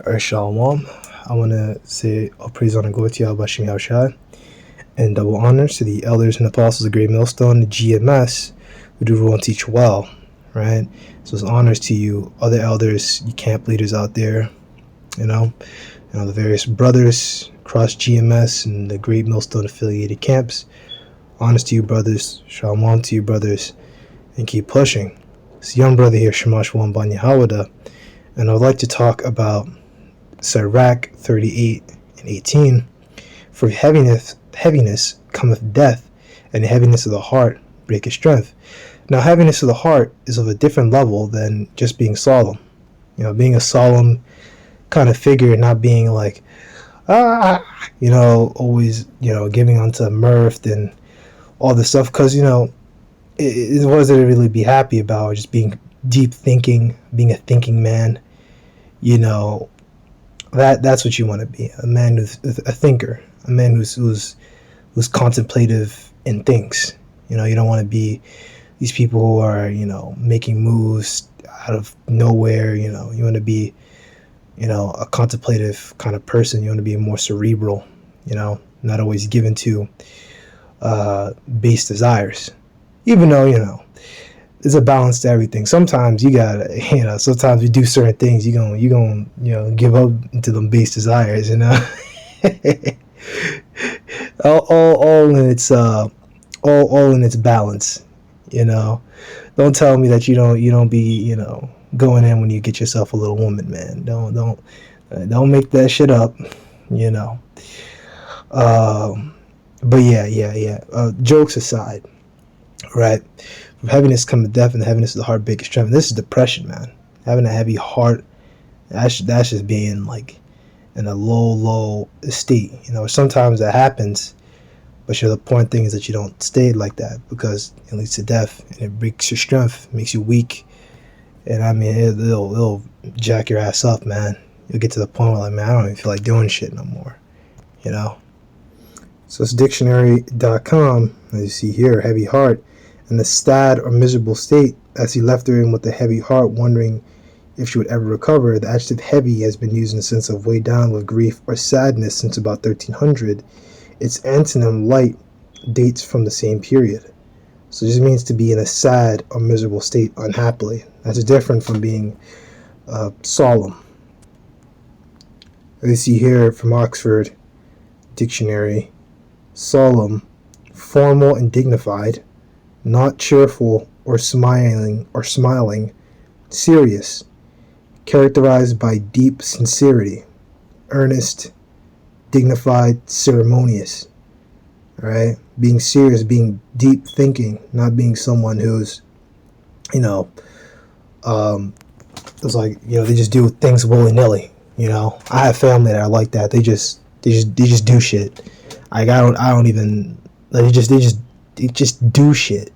Alright, Shalom. I want to say all praise, honor, glory to Yahweh Shem Yahushua, and double honors to the elders and apostles of Great Millstone, the GMS, who do rule and teach well, right? So it's honors to you, other elders, you camp leaders out there, the various brothers across GMS and the Great Millstone affiliated camps. Honors to you, brothers. Shalom to you, brothers, and keep pushing. It's young brother here, Shamash Wamban Yahawada, and I would like to talk about Sirach 38 and 18. For heaviness cometh death, and the heaviness of the heart breaketh strength. Now, heaviness of the heart is of a different level than just being solemn. Being a solemn kind of figure, not being like, always, giving onto mirth and all this stuff. Because, what does it really be happy about? Just being deep thinking, being a thinking man, that's what you want to be, a man who's a thinker, a man who's contemplative and thinks. You don't want to be these people who are making moves out of nowhere. You want to be a contemplative kind of person. You want to be more cerebral, not always given to base desires, even though there's a balance to everything. Sometimes you gotta, sometimes you do certain things, you gonna give up to them base desires, all in its all in its balance. Don't tell me that you don't be going in when you get yourself a little woman, man. Don't make that shit up, but yeah. Jokes aside, right? From heaviness cometh death, and the heaviness of the heart breaketh strength. This is depression, man. Having a heavy heart, that's just being like in a low state. Sometimes that happens, but the important thing is that you don't stay like that, because it leads to death, and it breaks your strength, makes you weak, and I mean it'll jack your ass up, man. You'll get to the point where like, man, I don't even feel like doing shit no more, So it's dictionary.com, as you see here, heavy heart. In the sad or miserable state, as he left her in with a heavy heart, wondering if she would ever recover. The adjective heavy has been used in the sense of weighed down with grief or sadness since about 1300. Its antonym, light, dates from the same period. So it just means to be in a sad or miserable state, unhappily. That's different from being solemn. As you see here from Oxford Dictionary, solemn, formal and dignified, not cheerful or smiling, serious, characterized by deep sincerity, earnest, dignified, ceremonious. Right? Being serious, being deep thinking, not being someone who's, it's like, they just do things willy-nilly. I have family that are like that. They just do shit. Like I don't even, like, they just do shit,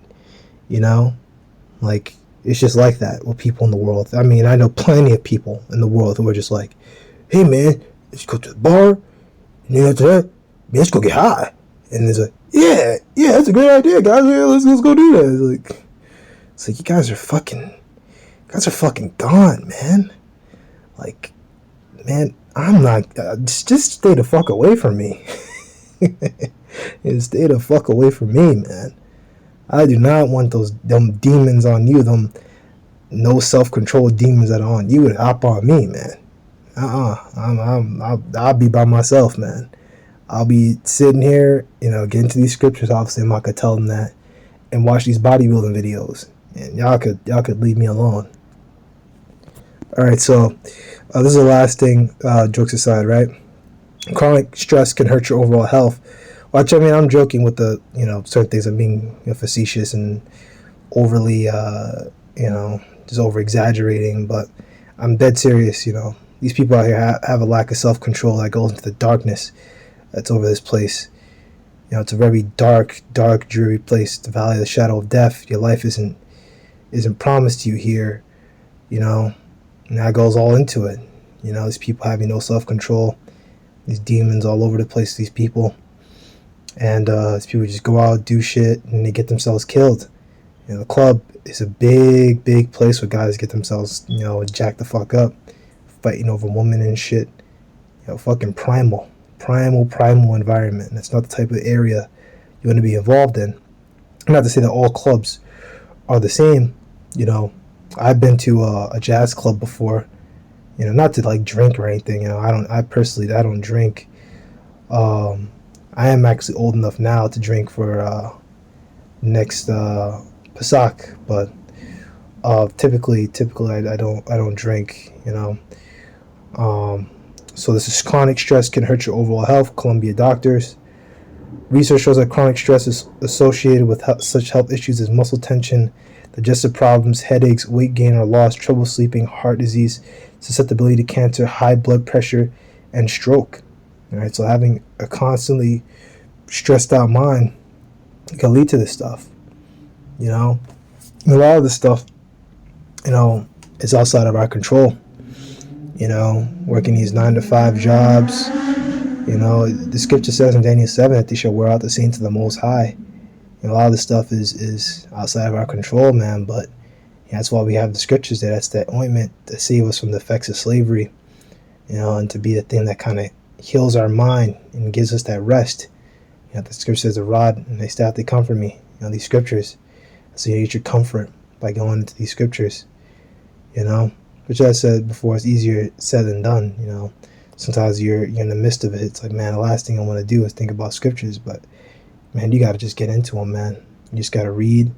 like it's just like that with people in the world. I mean, I know plenty of people in the world who are just like, hey man, let's go to the bar, and then after that, man, let's go get high. And it's like, yeah, that's a great idea, guys. Yeah, let's go do that. It's like you guys are fucking gone, man. Like, man, I'm not. Just stay the fuck away from me. Stay the fuck away from me, man. I do not want them demons on you, them no self-control demons that are on you to hop on me, man. I'll be by myself, man. I'll be sitting here, get into these scriptures. Obviously, I'm not gonna tell them that, and watch these bodybuilding videos, and y'all could leave me alone. All right, so this is the last thing. Jokes aside, right? Chronic stress can hurt your overall health. Which, I mean, I'm joking with the, certain things. I'm being facetious and overly, just over exaggerating. But I'm dead serious. These people out here have a lack of self-control that goes into the darkness that's over this place. It's a very dark, dreary place. The valley of the shadow of death. Your life isn't promised to you here. And that goes all into it. These people having no self-control. These demons all over the place. These people. And these people just go out, do shit, and they get themselves killed. The club is a big place where guys get themselves, jacked the fuck up. fighting over women and shit. Fucking primal environment. And it's not the type of area you want to be involved in. Not to say that all clubs are the same. I've been to a jazz club before. Not to like drink or anything. I personally don't drink. I am actually old enough now to drink for next Pesach, but typically I don't drink. So this is chronic stress can hurt your overall health. Columbia doctors. Research shows that chronic stress is associated with such health issues as muscle tension, digestive problems, headaches, weight gain or loss, trouble sleeping, heart disease, susceptibility to cancer, high blood pressure, and stroke. All right, so having a constantly stressed out mind can lead to this stuff. A lot of this stuff, is outside of our control. Working these 9-to-5 jobs. The scripture says in Daniel 7 that they shall wear out the saints of the Most High. A lot of this stuff is outside of our control, man. But that's why we have the scriptures there. That's that ointment to save us from the effects of slavery. And to be the thing that kind of heals our mind and gives us that rest. The scripture says, "The rod and thy staff they comfort me." These scriptures. So you get your comfort by going into these scriptures. Which I said before, it's easier said than done. Sometimes you're in the midst of it. It's like, man, the last thing I want to do is think about scriptures. But, man, you got to just get into them, man. You just got to read,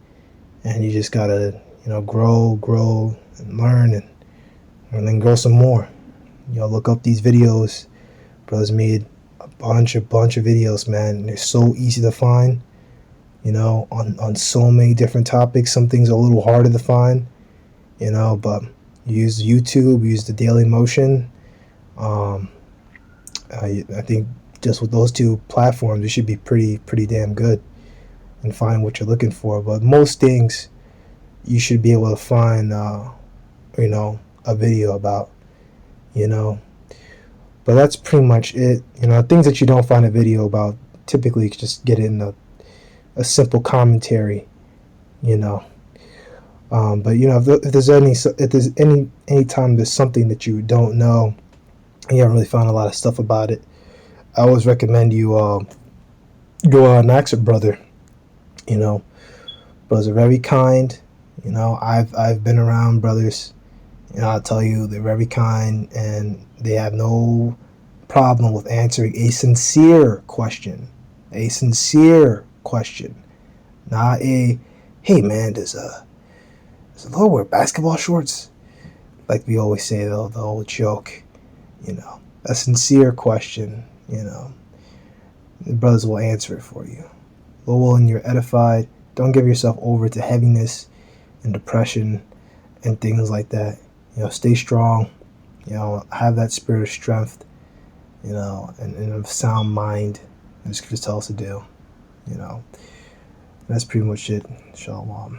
and you just got to, grow and learn, and then grow some more. Look up these videos. Brothers made a bunch of videos, man. They're so easy to find, on so many different topics. Some things are a little harder to find, but use YouTube, use the Daily Motion. I think just with those two platforms, you should be pretty damn good and find what you're looking for. But most things you should be able to find, a video about, But that's pretty much it. Things that you don't find a video about, typically you just get in a simple commentary, But if there's any time there's something that you don't know, and you haven't really found a lot of stuff about it, I always recommend you go and ask a brother. Brothers are very kind. I've been around brothers. I'll tell you, they're very kind, and they have no problem with answering a sincere question. A sincere question, not a, hey man, does the Lord wear basketball shorts? Like we always say, the old joke. A sincere question. The brothers will answer it for you. Lord willing, you're edified. Don't give yourself over to heaviness and depression and things like that. Stay strong. Have that spirit of strength. And a sound mind. And the scriptures tell us to do. That's pretty much it. Shalom.